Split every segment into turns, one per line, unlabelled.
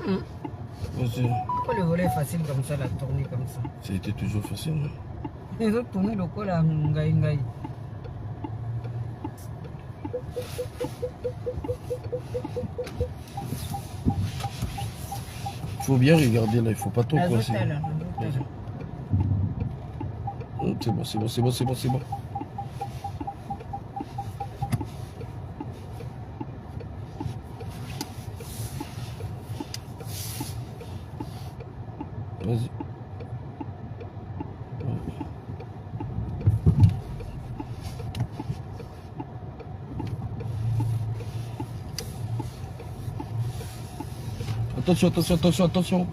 Vas-y.
Pourquoi le volet est facile comme ça, la tournée comme ça?
Ça a été toujours facile. Non?
Les autres tournées, le col à Ngai Ngai.
Il faut bien regarder là, il faut pas trop coincer. C'est bon, c'est bon, c'est bon, c'est bon, c'est bon. Vas-y. Attention, attention, attention, attention.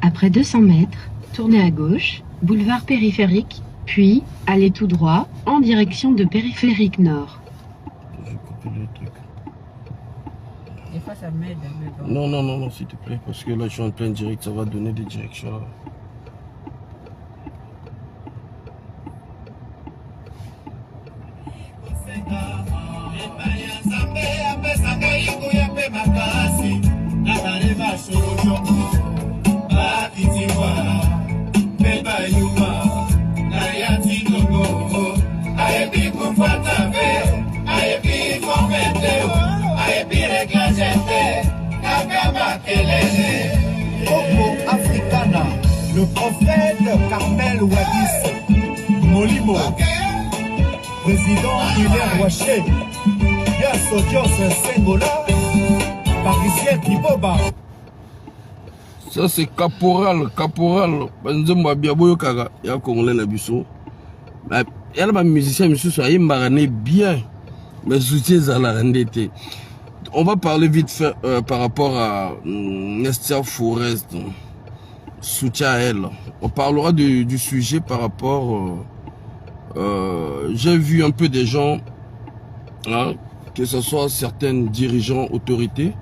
Après 200 mètres, tournez à gauche, boulevard périphérique, puis allez tout droit en direction de périphérique nord.
Je vais couper le truc.
Des fois ça m'aide.
Non, non, non, non, s'il te plaît, parce que là je suis en plein direct, ça va donner des directions là.
Coco Africana, le prophète Carmel Wadis, Molimo, président Hilaire Ouaché, Yassodios Sengola, Parisien Kiboba.
Ça c'est caporal, Benzemba Biaboyo Kaga, ya Congolais Nabiso. Il y a un musicien, monsieur Soye Marané bien, mais soutien à la rendette. On va parler vite fait par rapport à Nestia Forest, soutien à elle. On parlera du sujet par rapport... j'ai vu un peu des gens, hein, que ce soit certains dirigeants, autorités,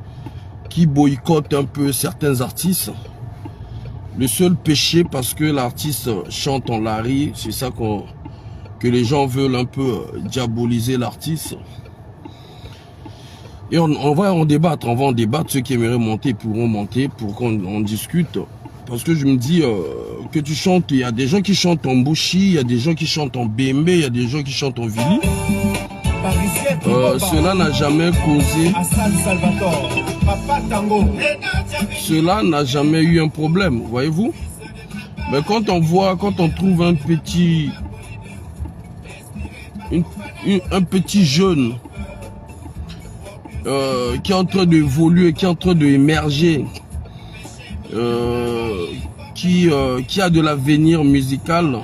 qui boycottent un peu certains artistes. Le seul péché, parce que l'artiste chante en lari, c'est ça que les gens veulent un peu diaboliser l'artiste. Et on va en débattre, ceux qui aimeraient monter pourront monter pour qu'on discute. Parce que je me dis que tu chantes, il y a des gens qui chantent en Bouchi, il y a des gens qui chantent en BMB, il y a des gens qui chantent en Vili. Cela n'a jamais causé... Cela n'a jamais eu un problème, voyez-vous. Mais quand on trouve un petit... un petit jeune... qui est en train d'évoluer, qui est en train d'émerger, qui a de l'avenir musical.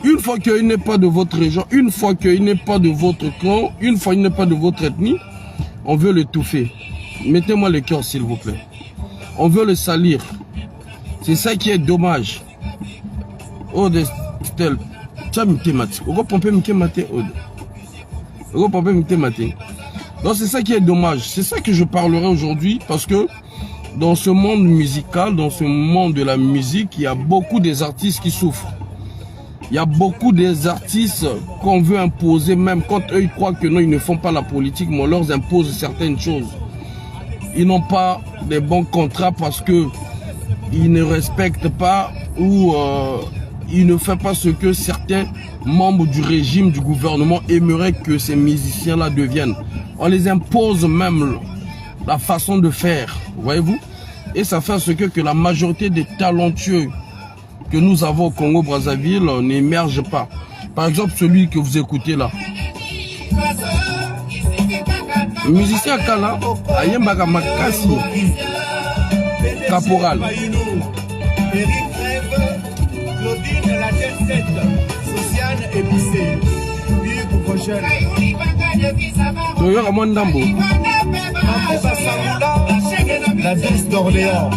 Une fois qu'il n'est pas de votre région, une fois qu'il n'est pas de votre clan, une fois qu'il n'est pas de votre ethnie, on veut l'étouffer. Mettez-moi le cœur s'il vous plaît. On veut le salir. C'est ça qui est dommage. Oh, Stel, tu as mis tes maths. On va pomper mes maths. Donc c'est ça qui est dommage. C'est ça que je parlerai aujourd'hui parce que dans ce monde musical, dans ce monde de la musique, il y a beaucoup des artistes qui souffrent. Il y a beaucoup des artistes qu'on veut imposer, même quand eux ils croient que non, ils ne font pas la politique, mais on leur impose certaines choses. Ils n'ont pas des bons contrats parce que ils ne respectent pas ou ils ne font pas ce que certains membres du régime, du gouvernement aimeraient que ces musiciens-là deviennent. On les impose même la façon de faire, voyez-vous. Et ça fait ce que la majorité des talentueux que nous avons au Congo-Brazzaville n'émergent pas. Par exemple, celui que vous écoutez là. Le musicien Kala, Ayembaka Makasi, Caporal. Toyo Mwandambo.
La ville d'Orléans.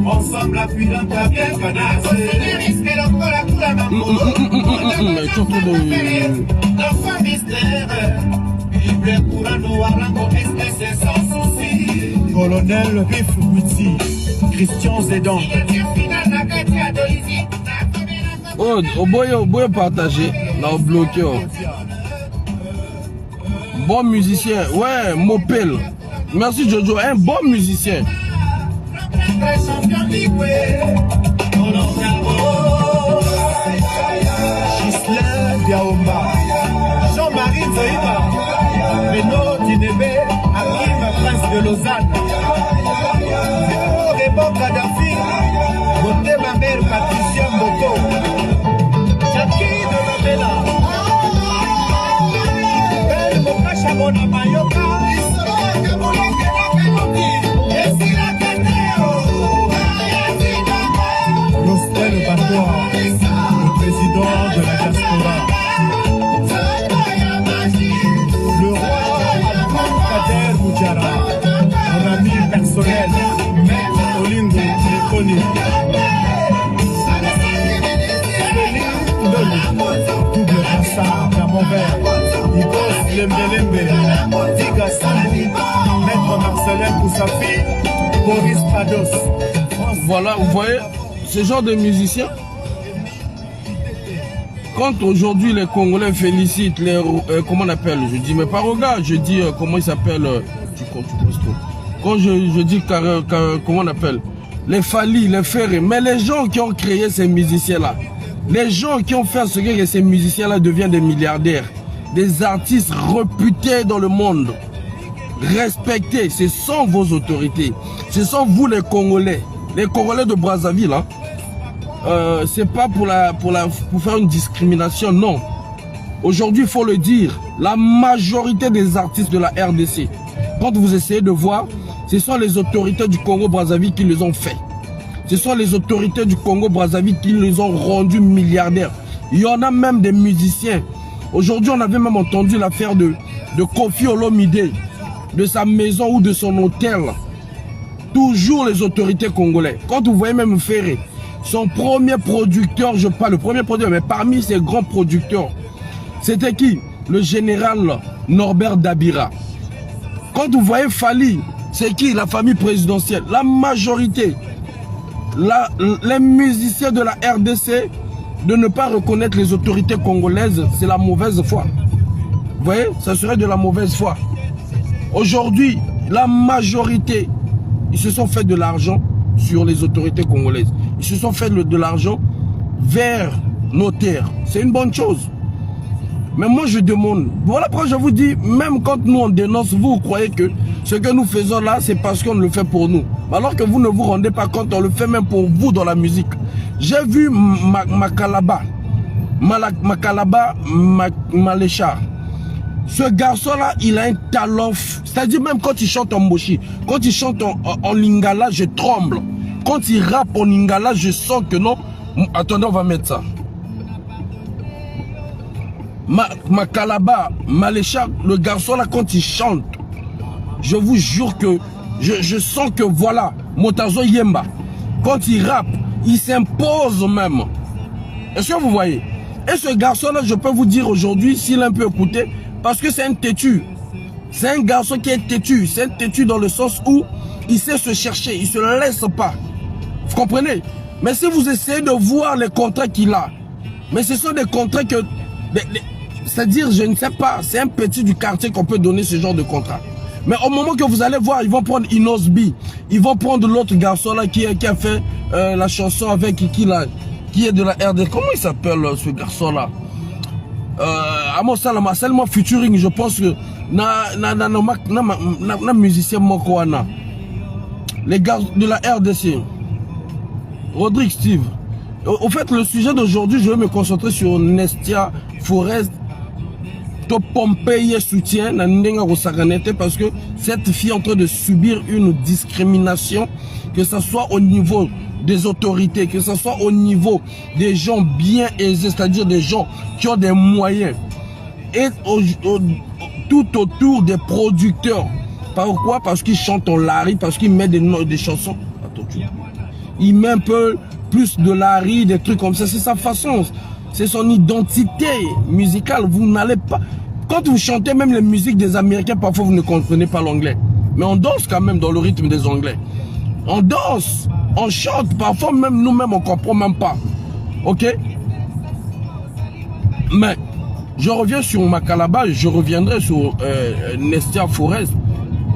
Ensemble, appui dans ta bien Colonel Riff Mouti, Christian Zédan.
Oh, boy partagé, là bloqué. Bon musicien, ouais, Mopel. Merci Jojo, un bon musicien.
Gislain Diaomba, Jean-Marie Zoïba, Renaud Tinébé, Hakim Prince de Lausanne, Zéro Raymond Kadhafi, Boté ma mère Patricia Mboko, Jackie de Mamela, Belle Moka Chabona Mayoka, Nostel Batois, le président de la diaspora. Le roi Abdel Moudjara, mon ami personnel, Maître Olingo Lekoni. Double brassard, la Montbert, Igos Lembe, Diga Sandi, Maître Marcelin Koussafi, Boris Pados.
Voilà, vous voyez, ce genre de musiciens, quand aujourd'hui les Congolais félicitent les, comment on appelle, je dis mais pas regarde, je dis comment il s'appelle, quand je dis comment on appelle, les Fali, les Ferré, mais les gens qui ont créé ces musiciens-là, les gens qui ont fait ce que ces musiciens-là deviennent des milliardaires, des artistes réputés dans le monde, respectés, ce sont vos autorités, ce sont vous les Congolais de Brazzaville, hein. C'est pas pour faire une discrimination, non. Aujourd'hui, il faut le dire, la majorité des artistes de la RDC, quand vous essayez de voir, ce sont les autorités du Congo-Brazzaville qui les ont fait. Ce sont les autorités du Congo-Brazzaville qui les ont rendus milliardaires. Il y en a même des musiciens. Aujourd'hui, on avait même entendu l'affaire de Kofi Olomide, de sa maison ou de son hôtel. Toujours les autorités congolaises. Quand vous voyez même Ferré, son premier producteur, je parle, le premier producteur, mais parmi ces grands producteurs, c'était qui? Le général Norbert Dabira. Quand vous voyez Fali, c'est qui? La famille présidentielle. La majorité, les musiciens de la RDC, de ne pas reconnaître les autorités congolaises, c'est la mauvaise foi. Vous voyez, ça serait de la mauvaise foi. Aujourd'hui, la majorité, ils se sont fait de l'argent sur les autorités congolaises. Ils se sont fait de l'argent vers nos terres. C'est une bonne chose. Mais moi je demande, voilà pourquoi je vous dis, même quand nous on dénonce, vous croyez que ce que nous faisons là, c'est parce qu'on le fait pour nous. Alors que vous ne vous rendez pas compte, on le fait même pour vous dans la musique. J'ai vu Makalaba Maléchar. Ce garçon-là, il a un talent. C'est-à-dire même quand il chante en mochi, quand il chante en lingala, je tremble. Quand il rappe en lingala, je sens que non. Attendez, on va mettre ça. Makalaba, Maléchar, le garçon-là, quand il chante, je vous jure que je sens que voilà, Motazo Yemba, quand il rappe, il s'impose même. Est-ce que vous voyez? Et ce garçon-là, je peux vous dire aujourd'hui, s'il a un peu écouté, parce que c'est un têtu. C'est un garçon qui est têtu. C'est un têtu dans le sens où il sait se chercher. Il ne se laisse pas. Vous comprenez? Mais si vous essayez de voir les contrats qu'il a, mais ce sont des contrats que... C'est-à-dire, je ne sais pas, c'est un petit du quartier qu'on peut donner ce genre de contrat. Mais au moment que vous allez voir, ils vont prendre Inosbi. Ils vont prendre l'autre garçon là qui a fait la chanson avec qui est de la RD. Comment il s'appelle ce garçon là? Amo Salama, seulement featuring, je pense que na musicien Mokoana. Les gars de la RDC. Rodrigue Steve. Au fait, le sujet d'aujourd'hui, je vais me concentrer sur Nestia Forest. Pompeye soutien parce que cette fille est en train de subir une discrimination, que ce soit au niveau des autorités, que ce soit au niveau des gens bien aisés, c'est-à-dire des gens qui ont des moyens, et tout autour des producteurs. Pourquoi? Parce qu'ils chantent en lari, parce qu'ils mettent des chansons. Attends, il met un peu plus de lari, des trucs comme ça. C'est sa façon, c'est son identité musicale. Vous n'allez pas... Quand vous chantez même les musiques des Américains, parfois vous ne comprenez pas l'anglais. Mais on danse quand même dans le rythme des Anglais. On danse, on chante, parfois même nous-mêmes on ne comprend même pas. Ok? Mais je reviens sur Makalaba, je reviendrai sur Nestia Forest.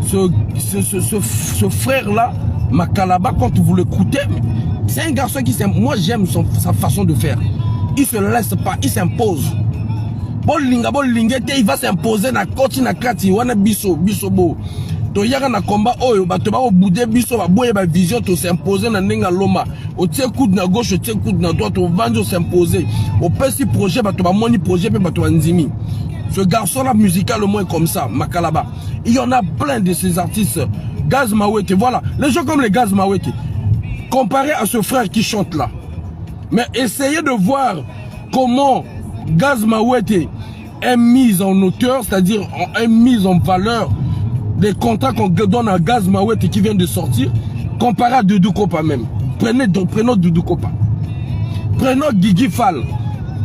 Ce frère-là, Makalaba, quand vous l'écoutez, c'est un garçon qui s'aime. Moi j'aime sa façon de faire. Il se laisse pas, il s'impose. Il va s'imposer na koti na kati wana biso bo. To yaka na combat oyo bato ba obude biso ba boye ba vision to s'imposer na nenga loma. O tie coude na gauche, o tie coude na droite, o vandi o s'imposer. O pesi projet bato ba moni projet pe bato nzimi. Ce garçon là musicalement est comme ça, Makalaba. Il y en a plein de ces artistes. Gaz Mawete, voilà, les gens comme les Gaz Mawete. Comparé à ce frère qui chante là. Mais essayez de voir comment Gaz Mawete est mise en auteur, c'est-à-dire est mise en valeur des contrats qu'on donne à Gaz Mawete qui vient de sortir, comparé à Doudou Kopa même. Prenons Doudou Kopa. Prenons Guigui Fall.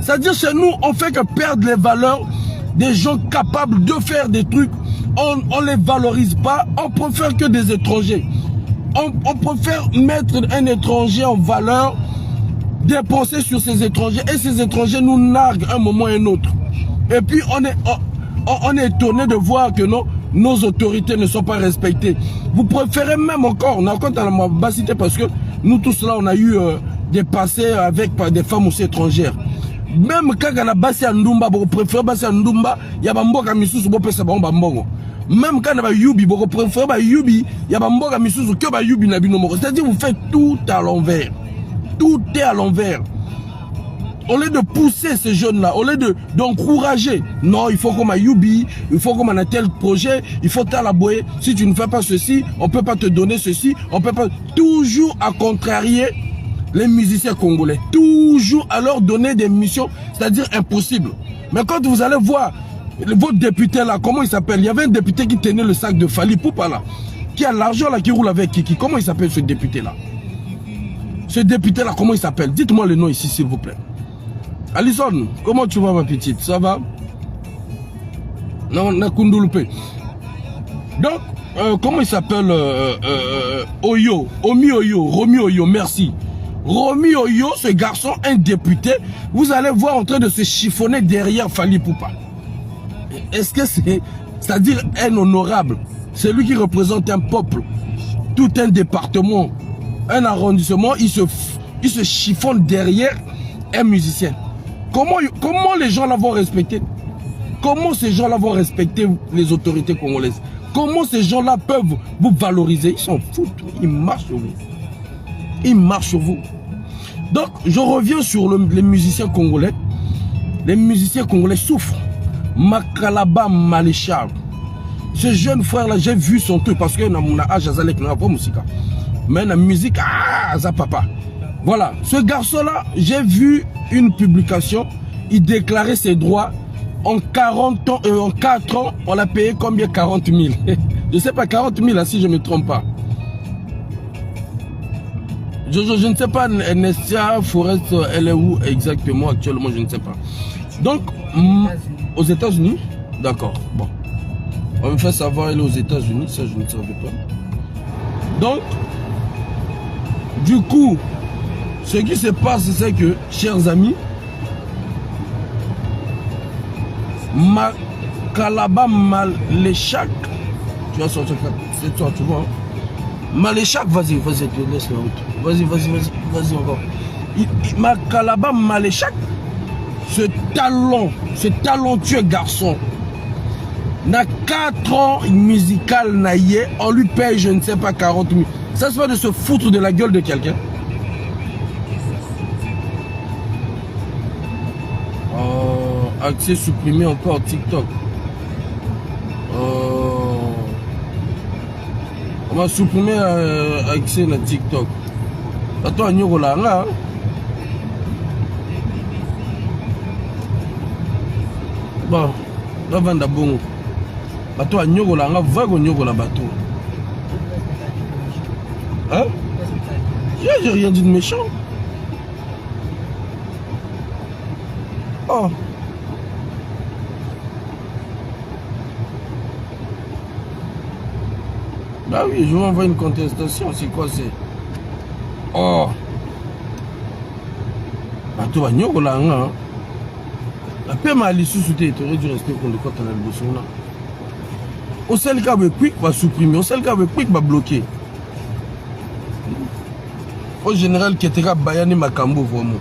C'est-à-dire chez nous, on fait que perdre les valeurs des gens capables de faire des trucs. On ne les valorise pas, on préfère que des étrangers. On préfère mettre un étranger en valeur, dépenser sur ces étrangers, et ces étrangers nous narguent un moment et un autre. Et puis on est étonné de voir que nos autorités ne sont pas respectées. Vous préférez même encore, on a encore dans la bassité parce que nous tous là on a eu des passés avec des femmes aussi étrangères. Même quand on a bassé à Ndumba, vous préférez bassé à Ndumba, il y a Bamboka Misusu, vous préférez Bambongo. Même quand on a Yubi, vous préférez Yubi, il y a Bamboka Misusu, que ba Yubi n'a binomoro. C'est-à-dire vous faites tout à l'envers. Tout est à l'envers. Au lieu de pousser ces jeunes-là, au lieu d'encourager, non, il faut qu'on ait Yubi, il faut qu'on ait tel projet, il faut t'alaboyer. Si tu ne fais pas ceci, on ne peut pas te donner ceci, on peut pas. Toujours à contrarier les musiciens congolais. Toujours à leur donner des missions, c'est-à-dire impossibles. Mais quand vous allez voir votre député là, comment il s'appelle? Il y avait un député qui tenait le sac de Fali Poupa là, qui a l'argent là, qui roule avec Kiki. Comment il s'appelle ce député là? Ce député là, comment il s'appelle? Dites-moi le nom ici s'il vous plaît. Alison, comment tu vas ma petite? Ça va? Non, Nakundulupe. Donc, comment il s'appelle? Oyo, Romi Oyo, merci. Romi Oyo, ce garçon, un député, vous allez voir en train de se chiffonner derrière Fali Poupa. Est-ce que c'est-à-dire un honorable? C'est lui qui représente un peuple, tout un département, un arrondissement, il se chiffonne derrière un musicien. Comment les gens là vont respecter? Comment ces gens là vont respecter les autorités congolaises? Comment ces gens là peuvent vous valoriser? Ils s'en foutent, ils marchent sur vous. Ils marchent sur vous. Donc je reviens sur les musiciens congolais. Les musiciens congolais souffrent. Makalaba Maléchal. Ce jeune frère là, j'ai vu son truc parce que dans mon âge, j'allais pas musique. Mais la musique, ça papa. Voilà, ce garçon-là, j'ai vu une publication, il déclarait ses droits en 40 ans, en 4 ans, on l'a payé combien? 40 000. Je ne sais pas, 40 000 là, si je ne me trompe pas. Je ne sais pas, Nestia Forest, elle est où exactement actuellement, je ne sais pas. Donc, aux États-Unis, d'accord, bon. On me fait savoir, elle est aux États-Unis, ça je ne savais pas. Donc, du coup, ce qui se passe, c'est que, chers amis, Makalaba Maléchak, tu vas sortir, c'est toi, tu vois. Maléchak, vas-y, te laisse la route. Vas-y encore. Makalaba Maléchak, ce talentueux garçon, n'a 4 ans musical naïe, on lui paye, je ne sais pas, 40 000. Ça se fait de se foutre de la gueule de quelqu'un. Accès supprimé encore TikTok. On va supprimer accès à TikTok. Attends, on y là. Bon, là, vendre bon. Attends, on y là, on va bateau. Hein? J'ai rien dit de méchant. Oh. Bah oui, je vais envoyer une contestation. C'est quoi, c'est... Oh. Bah, tu vas n'y là, hein. La paix m'a allé sous-souter. Tu aurais dû rester pour le côté de la bousson, là. Au seul cas, le quick va supprimer. Au seul cas, le quick va bloquer. Au général, qui était Bayani Makambo, vraiment.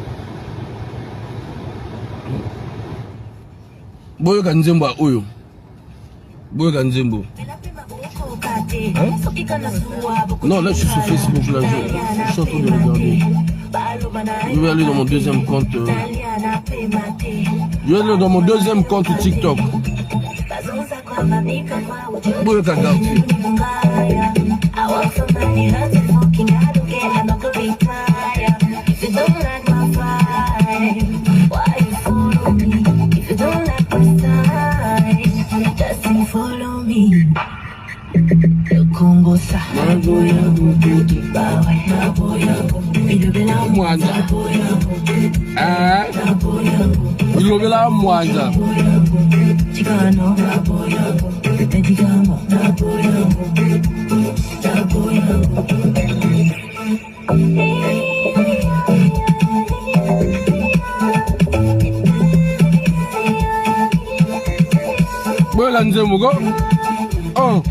Boyo Kanzembo à Oyo. Boyo Kanzembo. Hein? Non, là je suis sur Facebook, je suis en train de regarder. Je vais aller dans mon deuxième compte. Je vais aller dans mon deuxième compte TikTok. Boyo Kanzembo.
Follow me. Le Congo ça.
Mwanja. Ilobela Mwanja.
Chicano. Medigamo.
Boyo Nzembo go. Oh.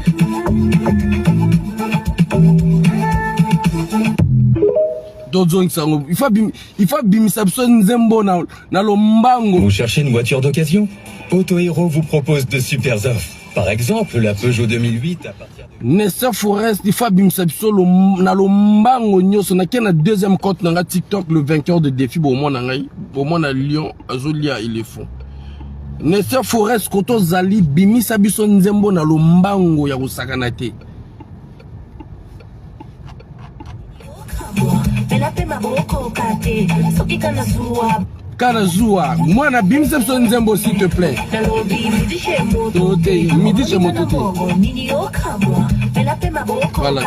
Il faut bimisa Nzembo na lombango.
Vous cherchez une voiture d'occasion? Auto Hero vous propose de super offres. Par exemple, la Peugeot 2008 à partir de...
Nessa Forest, il faut bimisa na lombango nyoso na kena deuxième compte na TikTok le vainqueur de défi au monde na Lyon azolia il est fond. Nessa Forest koto zali bimisa biso Nzembo na lombango ya kusakana te. Kanazua, moi na bimisa biso Nzembo s'il te plaît. Toté, midi chez moi toté. Voilà.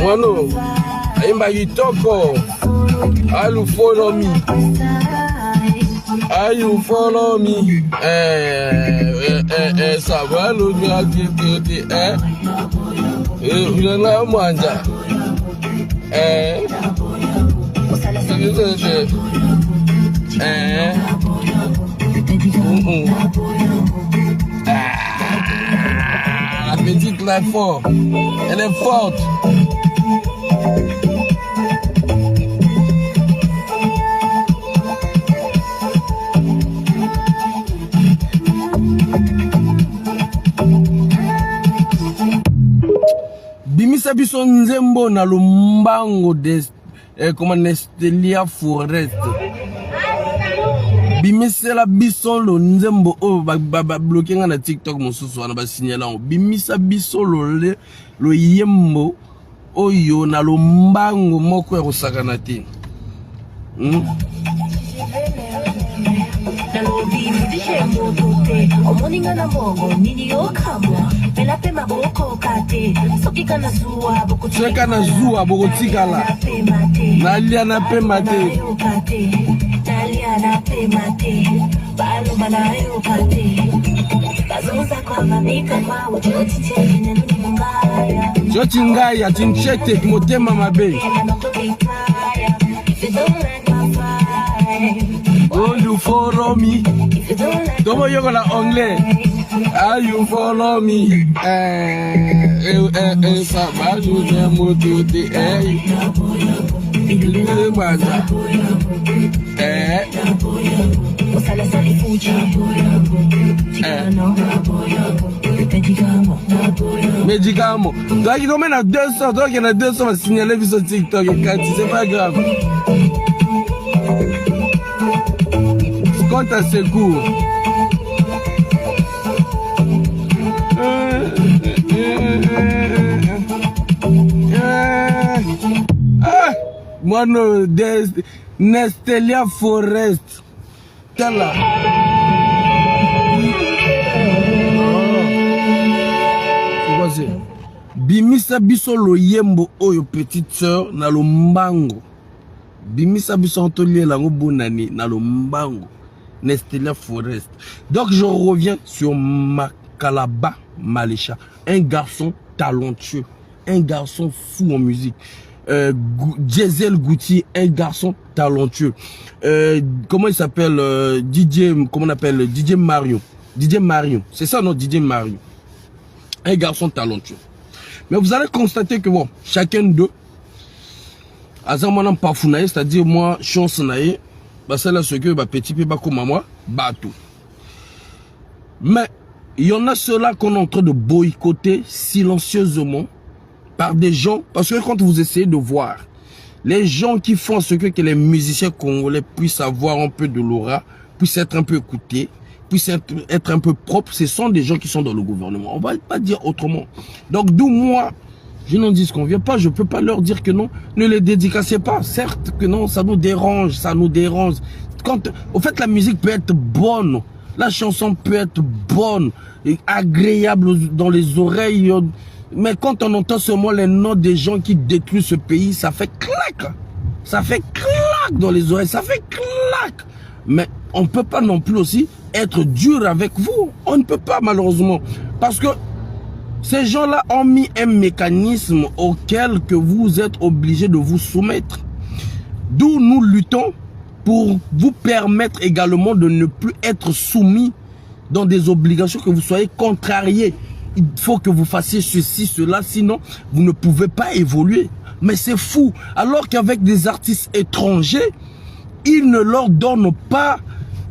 Wano,
Imba Yitoko, you follow me. You follow me. Ça va, le gars, Mwanja. La petite là est forte. Elle est forte. Bimisa biso Nzembo na lombango de comment Nestelia Forest. Bimisa la biso lo Nzembo o ba bloquer na TikTok mosusu wana ba signaler. Bimisa biso lo yembo oyo na lombango moko ya kosakana te. Seka na zuwa boko tikala nalia na pema te. Joti ngaya tinchete motema mabe. Oh, you follow me. Comment you gonna anglais? Ah, you follow me. Ça va, je viens m'autoter. Médicament. Toi qui combien à 200, toi qui en a 200 va signaler sur TikTok et quand c'est pas grave. Compte à secours. Moi no Nestelia Forest. Tala. José. Bimisa biso loyembo oyo petite sœur na lombango. Bimisa biso antolier la bonani na lombango. Nestelia Forest. Donc je reviens sur Makalaba Malécha. Un garçon talentueux. Un garçon fou en musique. Diesel Goutier, un garçon talentueux. Comment il s'appelle comment on appelle DJ Mario. DJ Mario. C'est ça, non? DJ Mario. Un garçon talentueux. Mais vous allez constater que bon, chacun d'eux, Azamanam Pafounaï, c'est-à-dire moi, chance naïe, bah c'est là ce que bah petit peu bah comme moi, bah tout. Mais il y en a ceux-là qu'on est en train de boycotter silencieusement par des gens, parce que quand vous essayez de voir les gens qui font ce que les musiciens congolais puissent avoir un peu de l'aura, puissent être un peu écoutés, puissent être un peu propres, ce sont des gens qui sont dans le gouvernement. On va pas dire autrement. Donc d'où moi, je n'en dis ce qu'on vient pas, je peux pas leur dire que non, ne les dédicacez pas. Certes que non, ça nous dérange, ça nous dérange. Quand, au fait, la musique peut être bonne, la chanson peut être bonne, et agréable dans les oreilles, mais quand on entend seulement les noms des gens qui détruisent ce pays, ça fait clac. Ça fait clac dans les oreilles, ça fait clac. Mais on ne peut pas non plus aussi être dur avec vous. On ne peut pas malheureusement. Parce que ces gens-là ont mis un mécanisme auquel que vous êtes obligé de vous soumettre. D'où nous luttons pour vous permettre également de ne plus être soumis dans des obligations, que vous soyez contrariés. Il faut que vous fassiez ceci, cela, sinon vous ne pouvez pas évoluer. Mais c'est fou. Alors qu'avec des artistes étrangers, ils ne leur donnent pas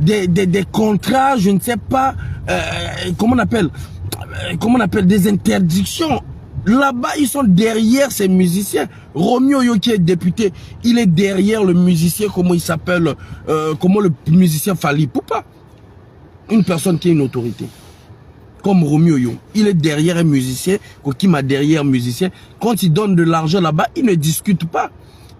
des contrats, je ne sais pas, comment on appelle des interdictions. Là-bas, ils sont derrière ces musiciens. Romeo Yo qui est député, il est derrière le musicien, comment il s'appelle, comment le musicien Fally Poupa. Une personne qui est une autorité. Comme Romeo Yo, il est derrière un musicien, qui m'a derrière un musicien. Quand il donne de l'argent là-bas, il ne discute pas.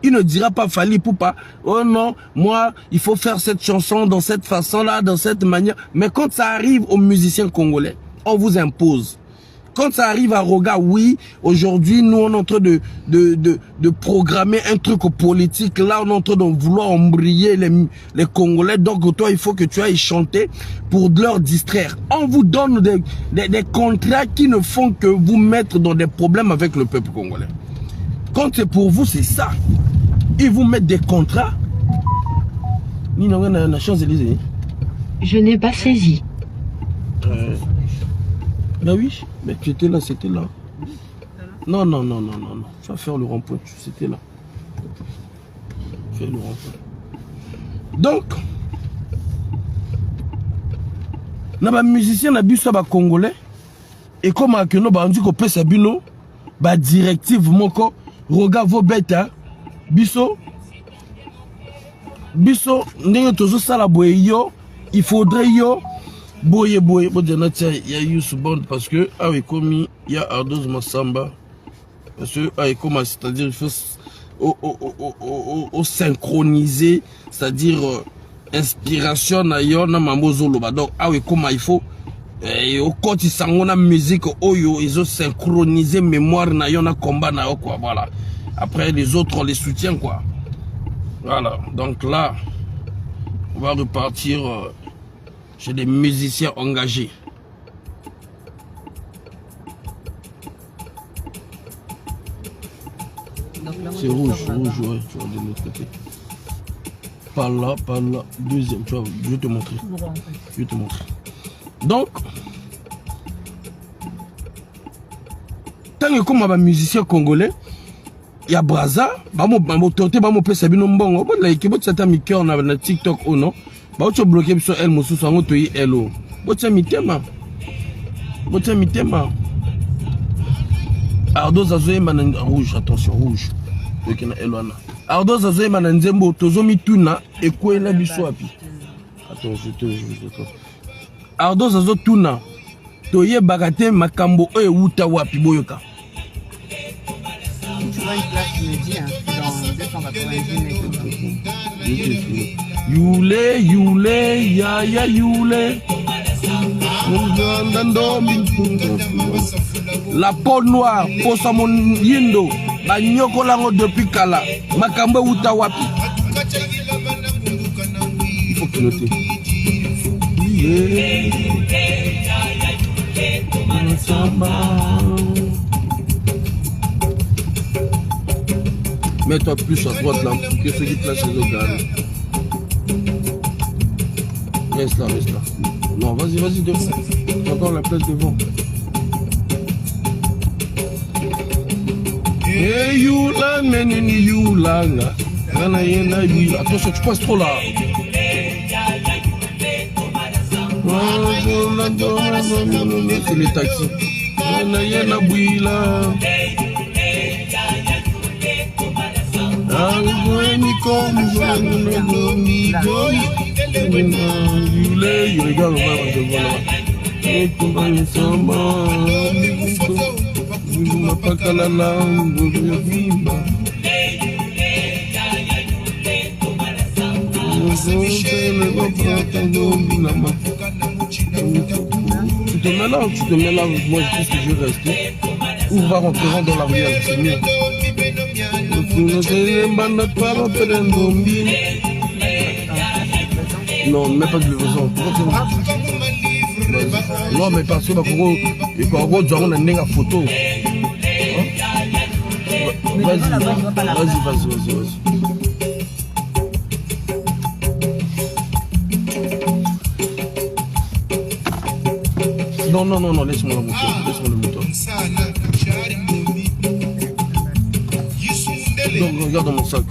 Il ne dira pas Fally Poupa, oh non, moi, il faut faire cette chanson dans cette façon-là, dans cette manière. Mais quand ça arrive aux musiciens congolais, on vous impose. Quand ça arrive à Roga, oui, aujourd'hui, nous, on est en train de programmer un truc politique. Là, on est en train de vouloir embrayer les Congolais. Donc, toi, il faut que tu ailles chanter pour leur distraire. On vous donne des contrats qui ne font que vous mettre dans des problèmes avec le peuple congolais. Quand c'est pour vous, c'est ça. Ils vous mettent des contrats.
Je n'ai pas saisi.
Bah oui, mais tu étais là, c'était là. Non. Tu vas faire le rond-point, c'était là. Fais le rond-point. Donc, na ba musicien na biso ba congolais et comme que no ba ndiko pesa bino ba directive moko roga vo beta biso ndenge tozo sala boye yo, il faudrait yo boye il y a eu ce bande parce que avec commis il y a Ardos Massamba parce que avec comment c'est-à-dire il faut au synchroniser, c'est-à-dire inspiration na yo na mamozolo ba donc avec comment il faut au côté sangona musique oyo ils ont synchronisé mémoire na yo na combat na yo quoi, voilà. Après les autres on les soutient quoi, voilà. Donc là on va repartir chez des musiciens engagés. C'est rouge, ouais, tu vois, de l'autre côté. Par là, deuxième, tu vois, je vais te montrer. Donc, tant que comme un musicien congolais, il y a Braza, bamo toté, bamo pesa bino mbongo, bon la équipe de cette cœur na TikTok ou non. Bah tu bloqué sur elle mosu sango toyi hello. Botia mitema. Ardos azoye manan rouge, attention rouge. Donc na hello ana. Ardos azoye manan nzembo tozo mituna ekwela biso api. Attends, je te Ardos azo tuna toye bagate makambo e wuta wapi boyoka.
Tu vois une place midi dans 290 mètres.
Yule, ya, yule. La peau noire, posa mon yindo, ba nyoko lango depuis kala, makambo uta wapi. Il faut que noter. Mets-toi plus à droite là, que ceux qui placent les organes. Reste là, reste là. Non, vas-y, vas-y, devant. Encore la place devant. Hey, Yula, menini Yula. Attention, tu passes trop là. C'est les taxis. Il regarde tu te mets là, moi je pense que je vais rester. Ou va rentrer dans la ruelle, c'est mieux. Non, ne mets pas de livraison. Non, mais parce que il faut avoir une photo. Vas-y. Non, laisse-moi le moteur. Donc, regarde dans mon sac.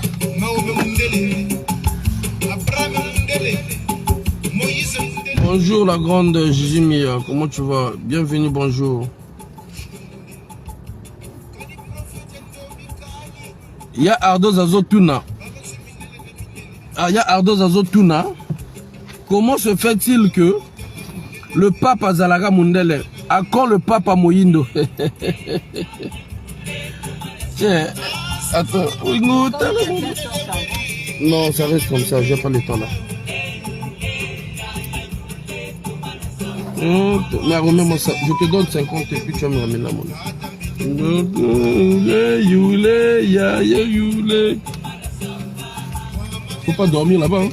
Bonjour la grande Gigi Mia, comment tu vas? Bienvenue, bonjour. Il y a Ardo Azotuna. Il y a Ardo Azotuna. Comment se fait-il que le pape Azalaga Mundele a quand le pape à Moyindo? Tiens, attends. Non, ça reste comme ça, j'ai pas le temps là. Mais remets-moi ça, je te donne 50 et puis tu vas me ramener la monnaie. Faut pas dormir là-bas.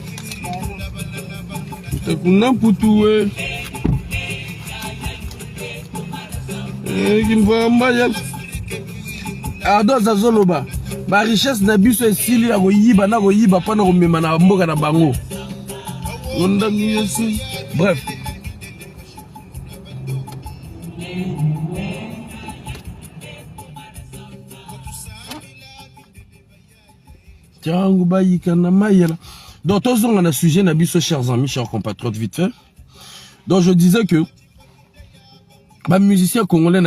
Ardo Zazoloba, ma richesse na biso esili ya koyiba na koyiba pa na komema na mboka na bango. Bref. Donc, tous on a un sujet, chers amis, chers compatriotes, vite fait. Donc, je disais que les musiciens congolais,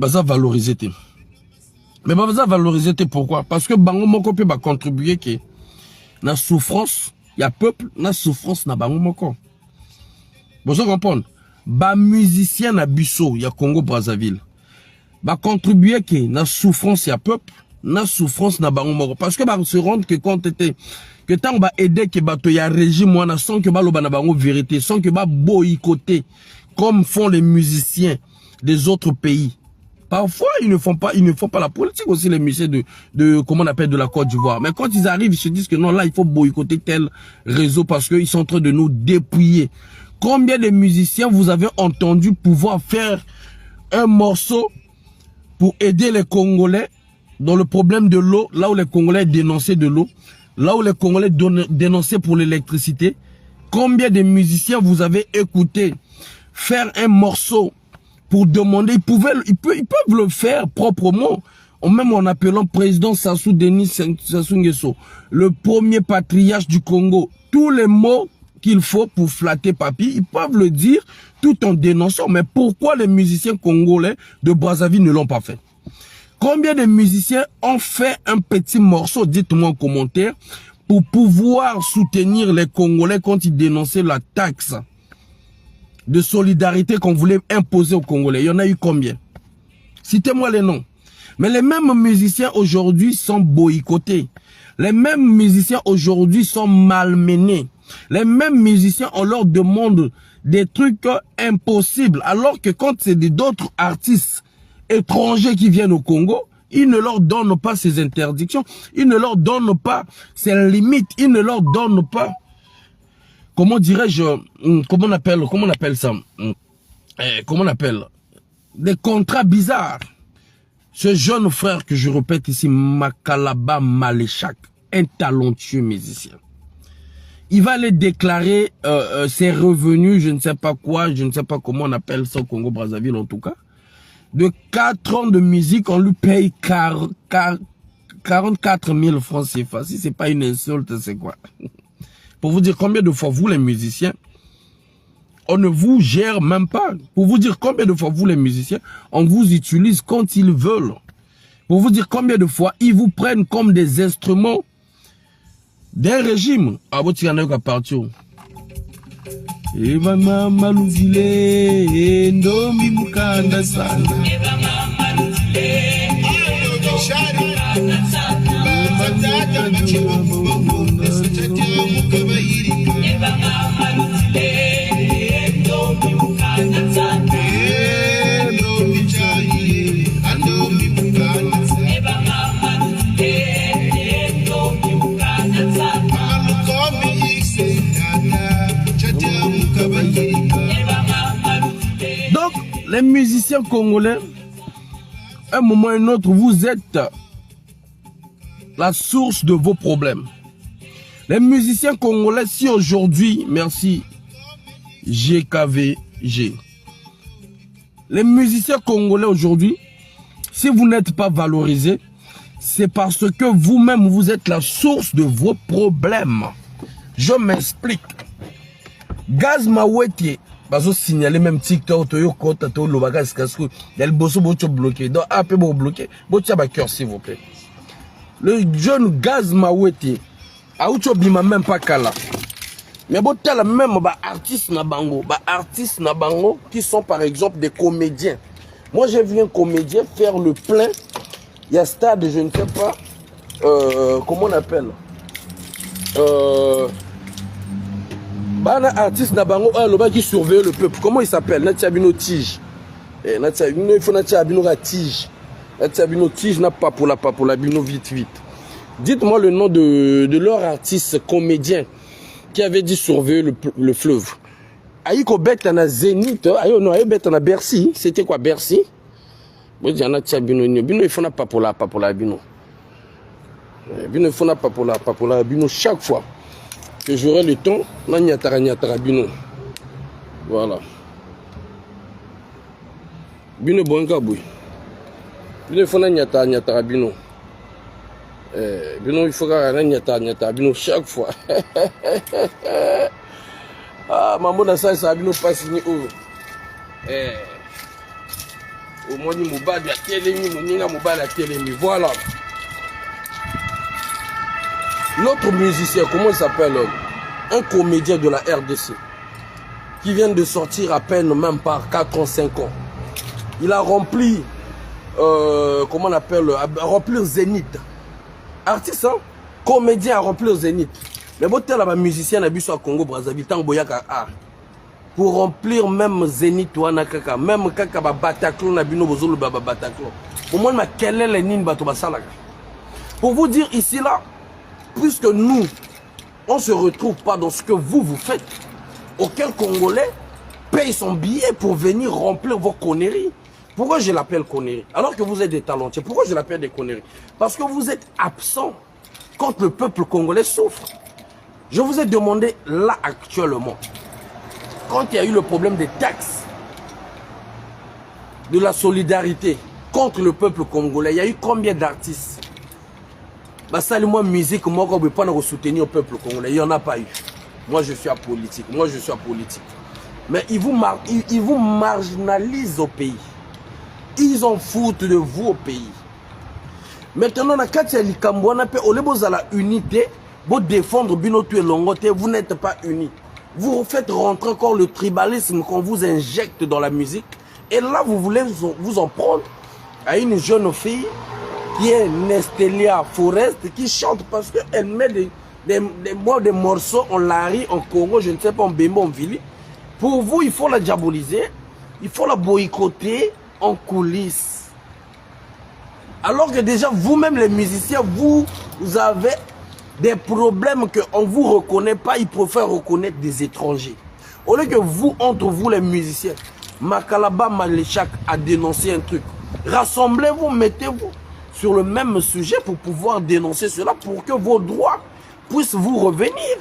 ça valoriser. Mais ça valoriser pourquoi? Parce que bango moko peut contribuer que la souffrance, il y a peuple, la souffrance na bango moko. Vous comprenez? Les musiciens na biso, il y a Congo Brazzaville. Va contribuer que na souffrance ya peuple, na souffrance na bango moko parce que va se rendre que quand était que tant va aider que bato ya régime wana sans que ba loba na bango vérité, sans que ba boycotter comme font les musiciens des autres pays. Parfois ils ne font pas la politique aussi les musiciens de comment on appelle de la Côte d'Ivoire. Mais quand ils arrivent, ils se disent que non là il faut boycotter tel réseau parce que ils sont en train de nous dépouiller. Combien de musiciens vous avez entendu pouvoir faire un morceau pour aider les Congolais dans le problème de l'eau, là où les Congolais dénonçaient de l'eau, là où les Congolais dénonçaient pour l'électricité? Combien de musiciens vous avez écouté faire un morceau pour demander, ils peuvent le faire proprement, même en appelant président Sassou Denis Sassou Nguesso, le premier patriarche du Congo, tous les mots qu'il faut pour flatter papy, ils peuvent le dire tout en dénonçant. Mais pourquoi les musiciens congolais de Brazzaville ne l'ont pas fait? Combien de musiciens ont fait un petit morceau, dites-moi en commentaire, pour pouvoir soutenir les Congolais quand ils dénonçaient la taxe de solidarité qu'on voulait imposer aux Congolais? Il y en a eu combien? Citez-moi les noms. Mais les mêmes musiciens aujourd'hui sont boycottés. Les mêmes musiciens aujourd'hui sont malmenés. Les mêmes musiciens, on leur demande des trucs impossibles. Alors que quand c'est d'autres artistes étrangers qui viennent au Congo, ils ne leur donnent pas ces interdictions. Ils ne leur donnent pas ces limites. Ils ne leur donnent pas, comment dirais-je, comment on appelle ça, comment on appelle, des contrats bizarres. Ce jeune frère que je répète ici, Makalaba Maléchak, un talentueux musicien. Il va aller déclarer ses revenus, je ne sais pas quoi, je ne sais pas comment on appelle ça au Congo-Brazzaville en tout cas. De 4 ans de musique, on lui paye 44 000 francs CFA. Si c'est pas une insulte, c'est quoi? Pour vous dire combien de fois vous les musiciens, on ne vous gère même pas. Pour vous dire combien de fois vous les musiciens, on vous utilise quand ils veulent. Pour vous dire combien de fois ils vous prennent comme des instruments d'un régime. Ah, vous tirez à partir. Eva mama luzile ndomi mukanda sana. Eva mama luzile mukanda sana. Eva mama luzile ndomi mukanda sana. Donc, les musiciens congolais, un moment ou un autre, vous êtes la source de vos problèmes. Les musiciens congolais, si aujourd'hui, merci GKVG, les musiciens congolais aujourd'hui, si vous n'êtes pas valorisés, c'est parce que vous-même, vous êtes la source de vos problèmes. Je m'explique. Gaz Maweti, bazo signaler même TikTok, Toyo Kota, Toyo Lobagas, Kaskou, il bosso bocho bloqué. Donc, après, bon bloqué, bocha ba cœur, s'il vous plaît. Le jeune Gaz Maweti, Aoucho Bima même pas Kala. Mais bon, t'as la même artistes na bango, qui sont par exemple des comédiens. Moi, j'ai vu un comédien faire le plein. Il y a stade, je ne sais pas, comment on appelle. Bana artiste na bango loba qui surveille le peuple. Comment il s'appelle? Natiabino Tige. Natiabino, il faut Natiabino Tige. Natiabino Tige n'a pas pour la bino vite. Dites-moi le nom de leur artiste comédien qui avait dit surveiller le fleuve. Aïko Betana Zénith, aïe non, aïe Betana Bercy. C'était quoi Bercy? Bon, il y en a Natiabino, bino il faut pas pour la bino. Bino il faut pas pour la bino chaque fois. Que j'aurai le temps, Nyatara Bino. Voilà. Bino Bongaboui. Bino il faut Nyatara Bino. Bino il faut Nyatara Bino chaque fois. Ah, maman na ça Bino passe ni au. Au moins ni Moubad la télémi, Moninga Moubad la télémi. Voilà. L'autre musicien, comment il s'appelle? Un comédien de la RDC qui vient de sortir à peine même pas 4 ans, 5 ans. Il a rempli, comment on appelle, rempli le Zénith. Artiste, hein? Comédien a rempli le Zénith. Mais bon, tel un musicien a vu sur Congo Brazzaville, tant boyaka art. Pour remplir même Zénith ou Anakaka, même Kaka Bataclan, Nabino Bozolo Baba Bataclan. Au moins, quel est le nin Batobasalaka? Pour vous dire ici là, puisque nous, on ne se retrouve pas dans ce que vous faites, auquel Congolais paye son billet pour venir remplir vos conneries. Pourquoi je l'appelle conneries? Alors que vous êtes des talentueux, pourquoi je l'appelle des conneries? Parce que vous êtes absents quand le peuple congolais souffre. Je vous ai demandé là actuellement, quand il y a eu le problème des taxes, de la solidarité contre le peuple congolais, il y a eu combien d'artistes? Bah, ça, moi, musique, moi, on ne peut pas soutenir le peuple congolais. Il n'y en a pas eu. Moi, je suis apolitique. Mais ils vous marginalisent au pays. Ils en foutent de vous au pays. Maintenant, on a la unité pour défendre Binotu et Longote. Vous n'êtes pas unis. Vous faites rentrer encore le tribalisme qu'on vous injecte dans la musique. Et là, vous voulez vous en prendre à une jeune fille qui est Nestelia Forest, qui chante parce qu'elle met des morceaux en Lari, en Congo, je ne sais pas, en Bembo, en Vili. Pour vous, il faut la diaboliser, il faut la boycotter en coulisses. Alors que déjà, vous-même les musiciens, vous avez des problèmes qu'on ne vous reconnaît pas, ils préfèrent reconnaître des étrangers. Au lieu que vous, entre vous les musiciens, Makalaba Maléchak a dénoncé un truc. Rassemblez-vous, mettez-vous sur le même sujet pour pouvoir dénoncer cela, pour que vos droits puissent vous revenir.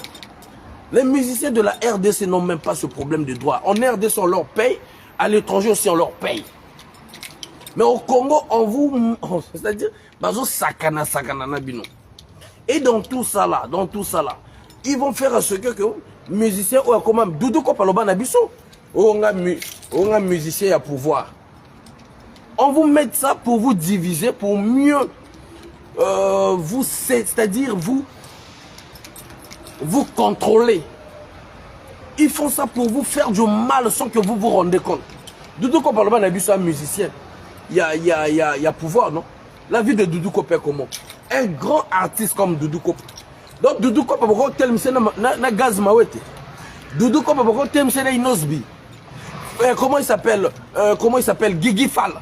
Les musiciens de la RDC n'ont même pas ce problème de droits. En RDC, on leur paye, à l'étranger aussi, on leur paye. Mais au Congo, on vous... C'est-à-dire, bazo sakana na bino. Et dans tout ça là, ils vont faire ce que musiciens ou comment Doudou Kopaloba Nabiso, on a musicien à pouvoir. On vous met ça pour vous diviser, pour mieux vous, c'est-à-dire vous contrôler. Ils font ça pour vous faire du mal sans que vous vous rendez compte. Doudou Kopaloba Nabiso, un musicien, il y a pouvoir, non? La vie de Doudou Kopé comment? Un grand artiste comme Doudou Kopé. Donc Doudou Kopé pourquoi tel monsieur na gaz mawete. Doudou Kopé pourquoi tel monsieur na inosbi. Comment il s'appelle Guigui Fall.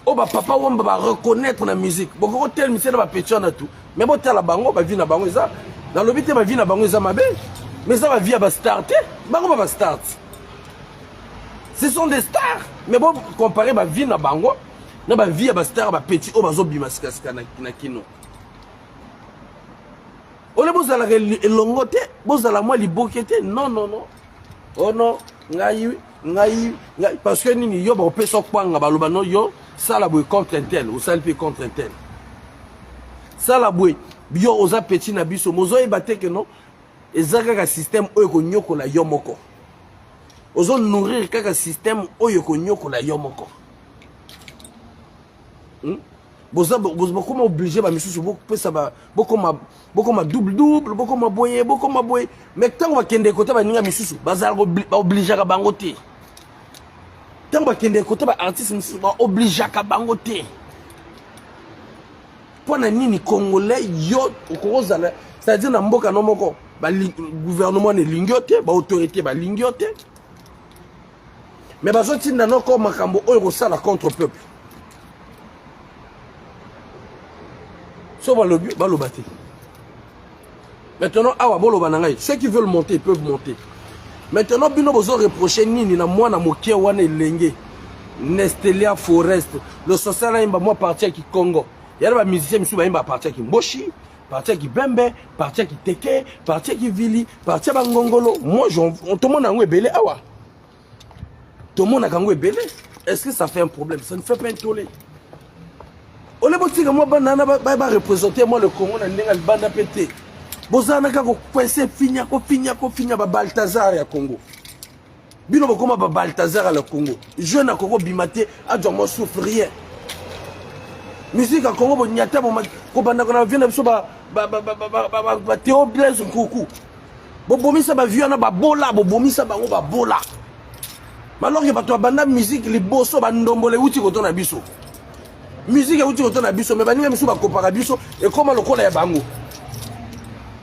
Oh bah papa on va reconnaître la musique. Pourquoi tel monsieur na pétion na tout. Mais bon tel la bango ba vie na bango ça. Dans le but ma vie na bango ça mabe. Mais ça va vie va starter. Bango va start. Ce sont des stars. Mais bon comparer ma vie na bango. Na ba vie ba star ba petit o bazo bimasika na kino. Ole bozala elongote, bozala moi libokete. Non. Oh non, ngai parce que nini yo ba opesa kwanga baloba no yo sala boy contre un tel ou sala pe contre un tel. Sala boy bio oza petit na biso mozo ebate que non ezaka ka système oyo ko nyokola yo moko. Ozo nourrir kaka système oyo ko nyokola yo moko. Comment obligé ba misusu beaucoup ma double beaucoup ma boye mais tant va kende côté ba ninga misusu bazal obligé ka bangote tant va kende côté ba artiste misusu ba obligé ka bangote pona nini congolais yo okozala c'est-à-dire na mboka no moko ba gouvernement ne lingiote ba autorité ba lingiote mais bazoti na noko makambo oyo ko sala contre peuple. Maintenant, ceux qui veulent monter, ils peuvent monter. Maintenant, bino bozo reprocher nini na moi na moké wana elenge. Nestelia Forest, le social là imba moi partir qui Congo. Il y a des musiciens qui imba partir qui Mboshi, partir qui Bembe, partir qui Teke, partir qui Vili, partir Bangongolo. Moi tout le monde a belé awa. Tout le monde a belé. Est-ce que ça fait un problème? Ça ne fait pas un tollé. Ole botika moi banana ba représenter moi le Congo na ndenga banda pété. Bozana ka ko kwese finya ba Balthazar ya Congo. Bino bokoma ba Balthazar à le Congo. Jeune à Congo bimate a djo mo souffrir. Musique à Congo bo nyata bo ko banda ko na vient biso ba Théo Blaise Nkuku. Bo bomisa ba viana ba bola bo bomisa bango ba bola. Alors que ba to banda musique li boso ba ndombole uti ko to na biso. Musique est autour de la biso, mais baninga misu ba kopara biso et comment le kola ya bango.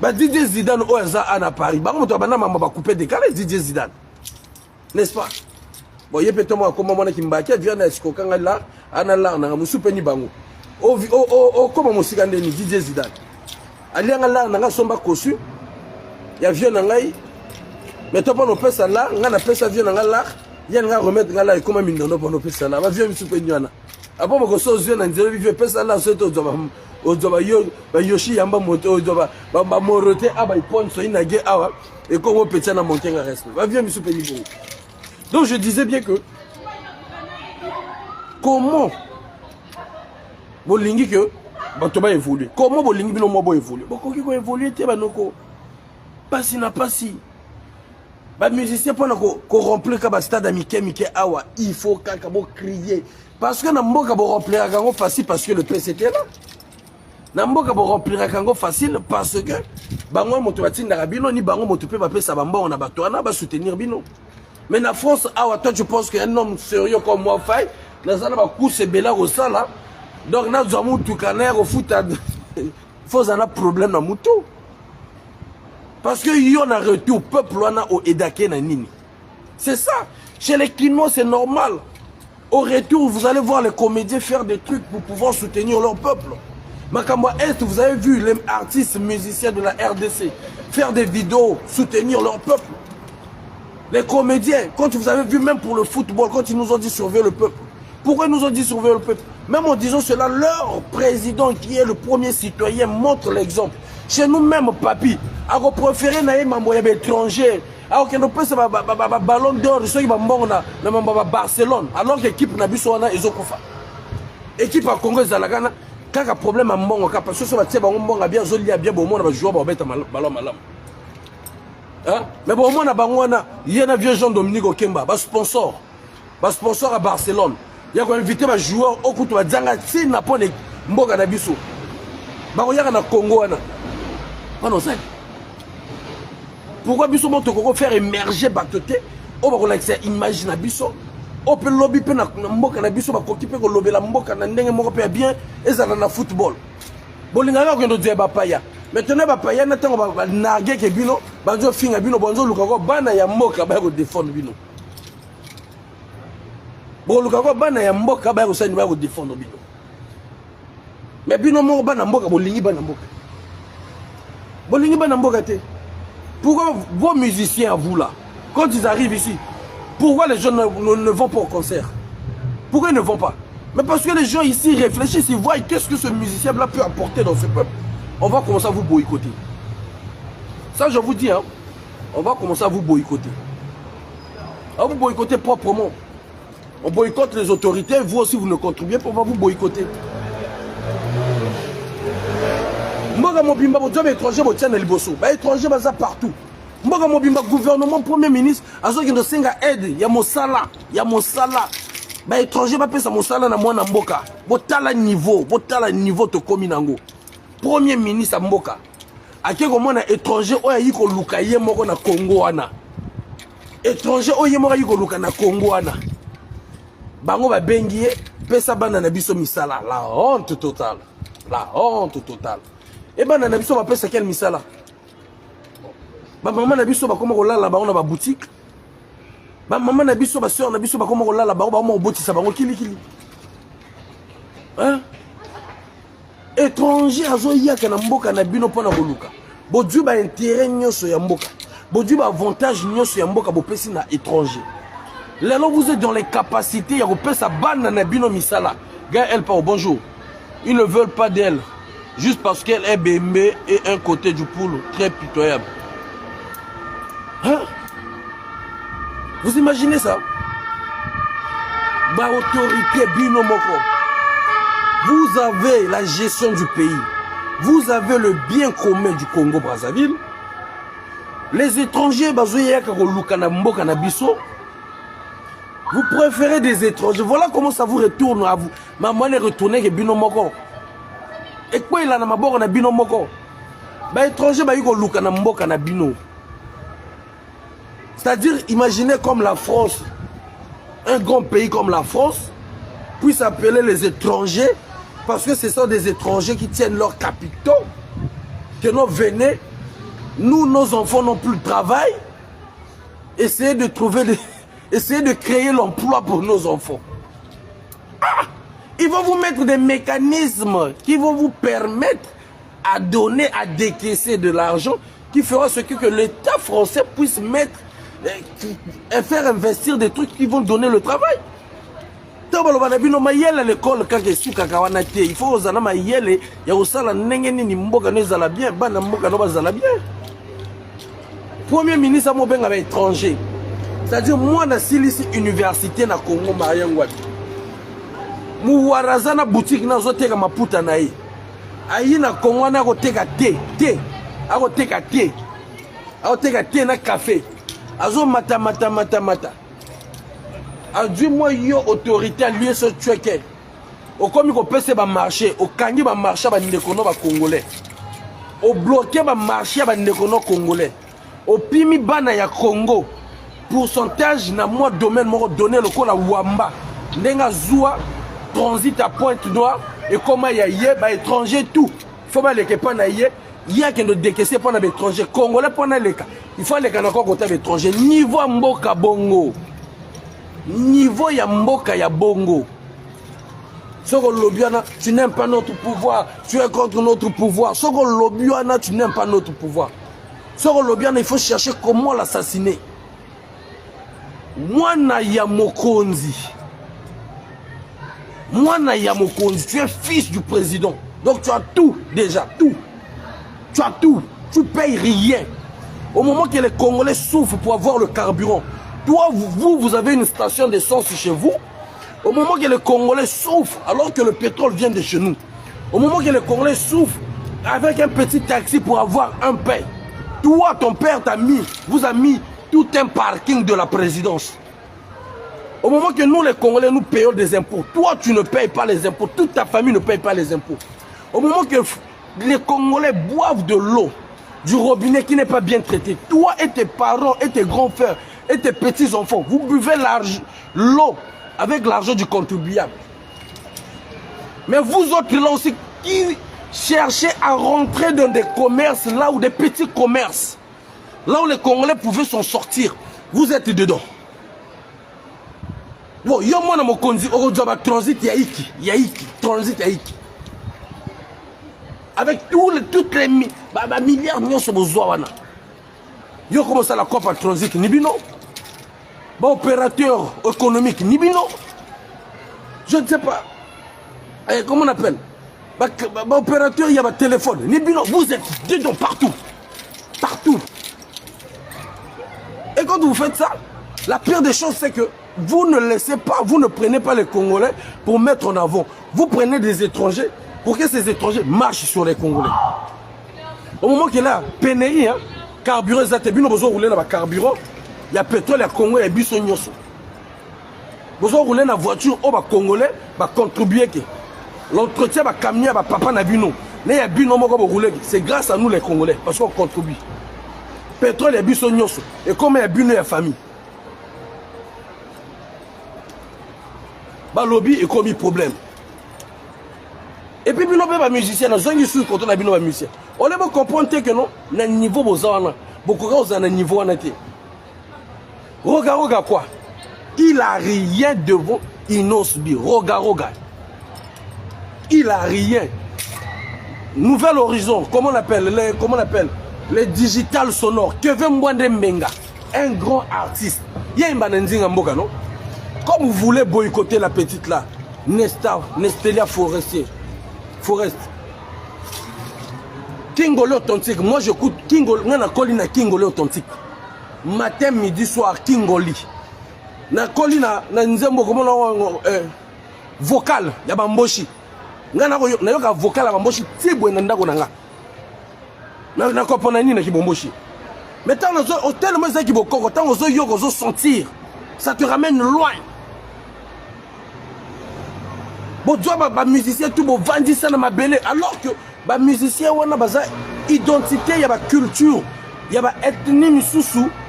Ba DJ Zidane oza à Paris. Bango moto bana mamba ba couper des carrés DJ Zidane. N'est-ce pas? Bon yé peto mo comme mona kimbaki vient na esiko kanga là, ana là na musu peni bango. Comment musika ndeni DJ Zidane. Alianga là na somba kosu. Ya vient na ngai. Mais to pas no pesa là, nga na pesa vient na là, ya nga remettre nga là comme mindono pour no pesa là. Va vient musu peni wana. Après que ça je n'ai jamais vu personne là c'est Yoshi yamba moto ba morote aba ipon so inage awa et comment petit na monter un reste va viens monsieur Pénibo. Donc je disais bien que comment bolingi que bato ba évoluer comment bolingi bino mo bo évoluer boko ki ko évoluer te banoko pasi na pasi ba musicien pour ko remplir ka ba stade Mike awa il faut kaka bo crier. Parce que Namboka va remplir un gango facile parce que le PCT est là. Namboka va remplir un gango facile parce que Bango Motovatine d'Arabino ni Bango Motopé va payer sa bamba on a batoana va soutenir Bino. Mais la France, toi tu penses qu'un homme sérieux comme moi faille, dans un coup c'est bella au sala. Donc nous avons tout canard au foot. Il faut un problème dans moto. Parce que y en a retour peuple wana au edake na nini. C'est ça. Chez les Kinois, c'est normal. Au retour, vous allez voir les comédiens faire des trucs pour pouvoir soutenir leur peuple. Makambo Est, vous avez vu les artistes musiciens de la RDC faire des vidéos, soutenir leur peuple. Les comédiens, quand vous avez vu même pour le football, quand ils nous ont dit surveiller le peuple. Pourquoi ils nous ont dit surveiller le peuple? Même en disant cela, leur président qui est le premier citoyen montre l'exemple. Chez nous-mêmes, papi, à préférer naïe mamboya étranger. Alors que nous pensons que ballon d'or, ceux qui vont à Barcelone, alors que l'équipe n'a pas besoin de Ezokofa. L'équipe à Congo, Zalagana, quand il y a un problème à Mbongo, parce que ça va bien, bien, bon, on va jouer à ballon malam. Mais bon, il y a un vieux Jean-Dominique Okemba, sponsor à Barcelone. Il y a invité un joueur au coup de Zanga, si n'a pas de Mboga Nabiso. Il y a un Congo. Pourquoi biso monte Congo faire émerger Bakote? On va relaxer, imagine biso. On peut lobby pe na mboka na biso ba kokipe ko lobela mboka na ndenge moko pe bien ezala na football. Bolinga ko ndo dzeba paya. Maintenant ba paya na tango ba narge ke bino, banzo finga bino bonzo luka ko bana ya mboka ba ko défendre bino. Bon luka ko bana ya mboka ba ko sani ba ko défendre bino. Mais bino mo bana mboka bolingi bana mboka. Bolingi bana mboka te. Pourquoi vos musiciens à vous là, quand ils arrivent ici, pourquoi les gens ne vont pas au concert? Pourquoi ils ne vont pas? Mais parce que les gens ici réfléchissent, ils voient qu'est-ce que ce musicien-là peut apporter dans ce peuple. On va commencer à vous boycotter. Ça, je vous dis, hein, on va commencer à vous boycotter. À vous boycotter proprement. On boycotte les autorités, vous aussi vous ne contribuez pas, on va vous boycotter. Mboga Mobimba, vous avez étranger, vous tiens les bossos. Étranger, vous êtes partout. Mboga Mobimba, gouvernement, premier ministre, à ceux qui nous aide, il y a mon salaire, il y a mon salaire. Étranger, va payer mon salaire dans mon mboka. Botala niveau de Kominango. Premier ministre à Mboka. À quel moment étranger, on a eu qu'on luka yé moko na Congo ana. Étranger, on y moko yiko luka na Congo ana. Bango ba bengiye, pesa bana na biso misala. La honte totale. La honte totale. Et ben na biso ba pesa quel misala. Ba maman na biso ba koma kolala ba on ba boutique. Ba maman na biso ba sœur na biso ba koma kolala ba mo botisa bango kili. Hein? Étranger azo yaka na mboka na bino pona koluka. Bodu ba intérêt nyoso ya mboka. Bodu ba avantage nyoso ya mboka bo pesi na étranger. Là vous êtes dans les capacités ya ko pesa bana na bino misala. Gars elle pas bonjour. Ils ne veulent pas d'elle. Juste parce qu'elle est bémbé et un côté du poule très pitoyable. Hein? Vous imaginez ça? Bah autorité bino moko. Vous avez la gestion du pays. Vous avez le bien commun du Congo-Brazzaville. Les étrangers, vous préférez des étrangers. Voilà comment ça vous retourne à vous. Maman est retournée que bino moko. Et quoi il a na maboko na bino moko? Bah étranger bah yuko luka na mboka na bino. C'est-à-dire imaginez comme la France, un grand pays comme la France puisse appeler les étrangers parce que ce sont des étrangers qui tiennent leurs capitaux. Que nous venez, nous nos enfants n'ont plus de travail. Essayez de trouver essayez de créer l'emploi pour nos enfants. Ils vont vous mettre des mécanismes qui vont vous permettre à donner, à décaisser de l'argent qui fera ce que l'État français puisse mettre et faire investir des trucs qui vont donner le travail. L'école, il faut aux anama yele, il y a aussi la nengeni mboka nezala bien, bana mboka no bazala bien. Premier ministre Mobenga va étranger. C'est-à-dire moi na silisi université na Congo Mariangwadi. Muwarazana boutique na zoteka maputa na ye. Ayi na Congo na koteka thé. Akoteka thé. Akoteka thé na café. Azo mata. Adieu moi yo autorité lui ce tueke. Au comme ko pese ba marché, au kangi ba marché ba ndeko no ba congolais. Au bloqué ba marché ba ndeko no congolais. Au pimi bana ya Congo. Pourcentage na moi domaine mo donner le ko la Wamba. Ndenga zua transit à Pointe-Noire et comment y a ba étranger tout. Faut pas les pas na yé il y a qui de décaisser pour l'étranger. Congolais pour les cas. Il faut les cas encore côté l'étranger. Niveau mboka bongo. Niveau ya mboka ya bongo. Soko lobiana, tu n'aimes pas notre pouvoir. Tu es contre notre pouvoir. Soko lobiana, tu n'aimes pas notre pouvoir. Soko lobiana, il faut chercher comment l'assassiner. Mwana ya mokonzi. Mwana ya mokonzi. Tu es fils du président. Donc tu as tout déjà, tout. Tu as tout. Tu payes rien. Au moment que les Congolais souffrent pour avoir le carburant, toi, vous avez une station d'essence chez vous. Au moment que les Congolais souffrent, alors que le pétrole vient de chez nous. Au moment que les Congolais souffrent, avec un petit taxi pour avoir un pain. Toi, ton père vous a mis tout un parking de la présidence. Au moment que nous, les Congolais, nous payons des impôts. Toi, tu ne payes pas les impôts. Toute ta famille ne paye pas les impôts. Au moment que les Congolais boivent de l'eau, du robinet qui n'est pas bien traité, toi et tes parents et tes grands frères et tes petits-enfants, vous buvez l'eau avec l'argent du contribuable. Mais vous autres là aussi, qui cherchez à rentrer dans des commerces, là où des petits commerces, là où les Congolais pouvaient s'en sortir, vous êtes dedans. Bon, yo mona mokonzi transit yaiki, transit yaiki. Avec toutes les milliards de besoin. Yo comment ça la COP à transit nibino. Bon opérateur économique nibino. Je ne sais pas. Comment on appelle? Opérateur, il y a un téléphone. Nibino, vous êtes dedans partout. Partout. Et quand vous faites ça, la pire des choses, c'est que vous ne laissez pas, vous ne prenez pas les Congolais pour mettre en avant. Vous prenez des étrangers pour que ces étrangers marchent sur les Congolais. Au moment qu'il y a pénurie, hein, carburant, vous roulez dans le carburant, il y a pétrole, il y a Congo, il y a bison nyoso. Vous roulez dans la voiture, les Congolais va contribuer. L'entretien va camion, va papa na bino. C'est grâce à nous les Congolais, parce qu'on contribue. Pétrole, il y a bison nyoso. Et comme il y a bino, il y a famille. Le lobby est commis problème. Et puis, nous sommes musiciens, nous sommes musiciens. On va comprendre que non, le niveau beaucoup de niveau. Regarde quoi? Il n'a rien devant Inosbi. Regarde. Il n'a rien. Nouvel horizon, comment on appelle les digital sonores. Kevin Mwande Menga, un grand artiste. Il y a un mboka, non? Comme vous voulez boycotter la petite là, Nestelia Forest. Kingolé authentique. Moi j'écoute Kingolé, na colline Kingolé authentique. Matin, midi, soir, Kingoli. Na colline na nzembo comment vocal ya bamboshi. Na yoka vocal ya bamboshi tibwe na ndako nanga. Na kopona nini na kibomboshi. Mais tant au tellement ça qui bokoko, tant ozo yo ozo sentir, ça te ramène loin. Bon, tu vois, les musiciens, tout le monde vendit ça dans ma belle. Alors que les musiciens, on a une identité, il y a une culture, il y a une ethnie,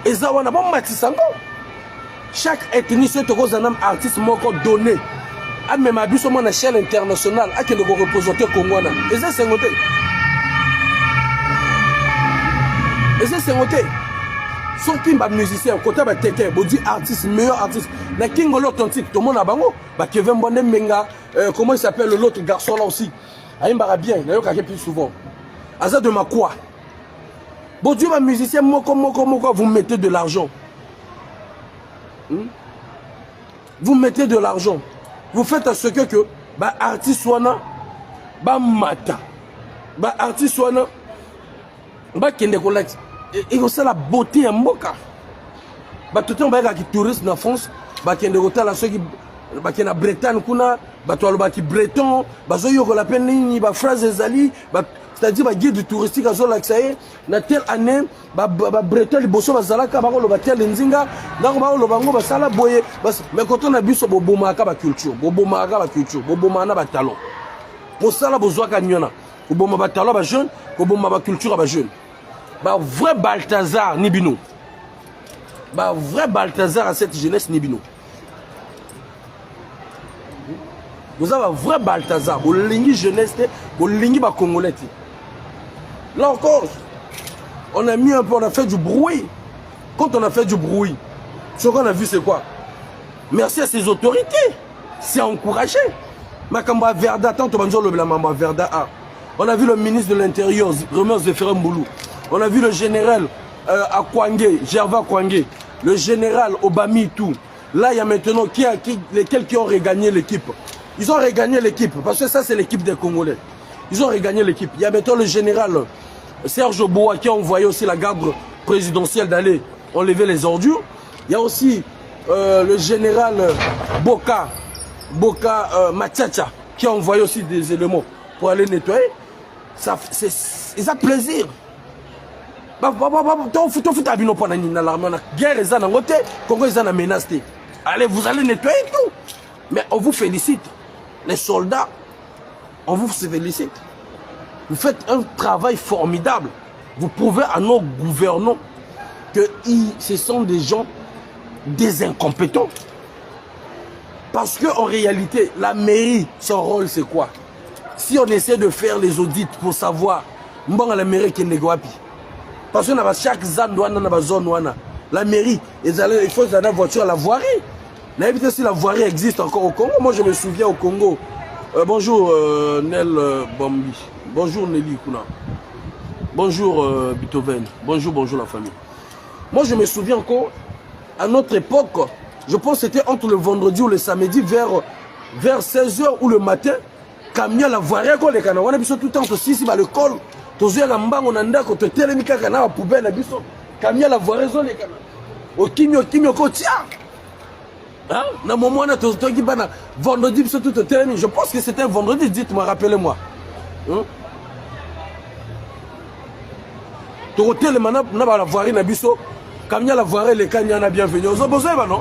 et ça, on a bon matissango. Chaque ethnie, c'est un artiste donné. À même à une échelle internationale, à quel niveau représenter Congo. Et ça, c'est noté. Et ça, c'est noté. Son qui est musicien, côté de quelqu'un, dit artiste, meilleur artiste. Mais qui est authentique, tout le monde a bango. Kevin Mwande Menga, comment il s'appelle l'autre garçon là aussi. Aïmbara bien, il y a quelqu'un plus souvent. Azad de Makwa. Bon Dieu, ma musicien, vous mettez de l'argent. Vous mettez de l'argent. Vous faites à ce que artiste soit mata. Artiste soit kende collect. Et c'est la beauté en Moka. Tout le temps, qui touristes en France, qui sont là, ceux qui sont Bretagne, qui breton, qui ont la peine, qui phrase zali, c'est-à-dire qui guide touristique, qui ont l'accès, dans telle année, breton, les bossons, qui ont la tel nzinga, qui sala boye. Mais quand on a vu ce bobomaka la culture, bobomaka talent. Pour ça, la besoin kanyona, bobomaka talent, ba jeune, bobomaka culture, ba jeune. Vrai Balthazar Nibino. Vrai Balthazar à cette jeunesse Nibino. Vous avez un vrai Balthazar. Vous avez une jeunesse, vous avez un Congolais. Là encore, on a mis un peu, on a fait du bruit. Quand on a fait du bruit, ce qu'on a vu, c'est quoi? Merci à ces autorités. C'est encouragé. Makamba Verda, tant que le Mamba Verda A. On a vu le ministre de l'Intérieur, Romain Zéphirem-Boulou. On a vu le général Akwangé, Gervais Akwangé. Le général Obami, tout. Là, il y a maintenant lesquels qui ont regagné l'équipe. Ils ont regagné l'équipe, parce que ça, c'est l'équipe des Congolais. Ils ont regagné l'équipe. Il y a maintenant le général Serge Boa qui a envoyé aussi la garde présidentielle d'aller enlever les ordures. Il y a aussi le général Boka Machacha qui a envoyé aussi des éléments pour aller nettoyer. Ils ont plaisir. Allez, vous allez nettoyer tout. Mais on vous félicite. Les soldats, on vous félicite. Vous faites un travail formidable. Vous prouvez à nos gouvernants que ce sont des gens, des incompétents. Parce qu'en réalité, la mairie, son rôle, c'est quoi? Si on essaie de faire les audits pour savoir, la mairie qui est négociée. Parce que chaque zone, la mairie, il faut une voiture à la voirie. N'importe si la voirie existe encore au Congo. Moi, je me souviens au Congo. Bonjour Nel Bambi. Bonjour Nelly Kuna. Bonjour Beethoven. Bonjour la famille. Moi, je me souviens encore, à notre époque, je pense que c'était entre le vendredi ou le samedi, vers 16h ou le matin, camion la voirie, on a vu tout le temps, aussi, le col. On a poubelle, camion la voirie, au kimio, tiens. Vendredi, je pense que c'était un vendredi, dites-moi, rappelez-moi. La voirie, camion la voirie, les canyana bienvenue. Vous avez besoin, non?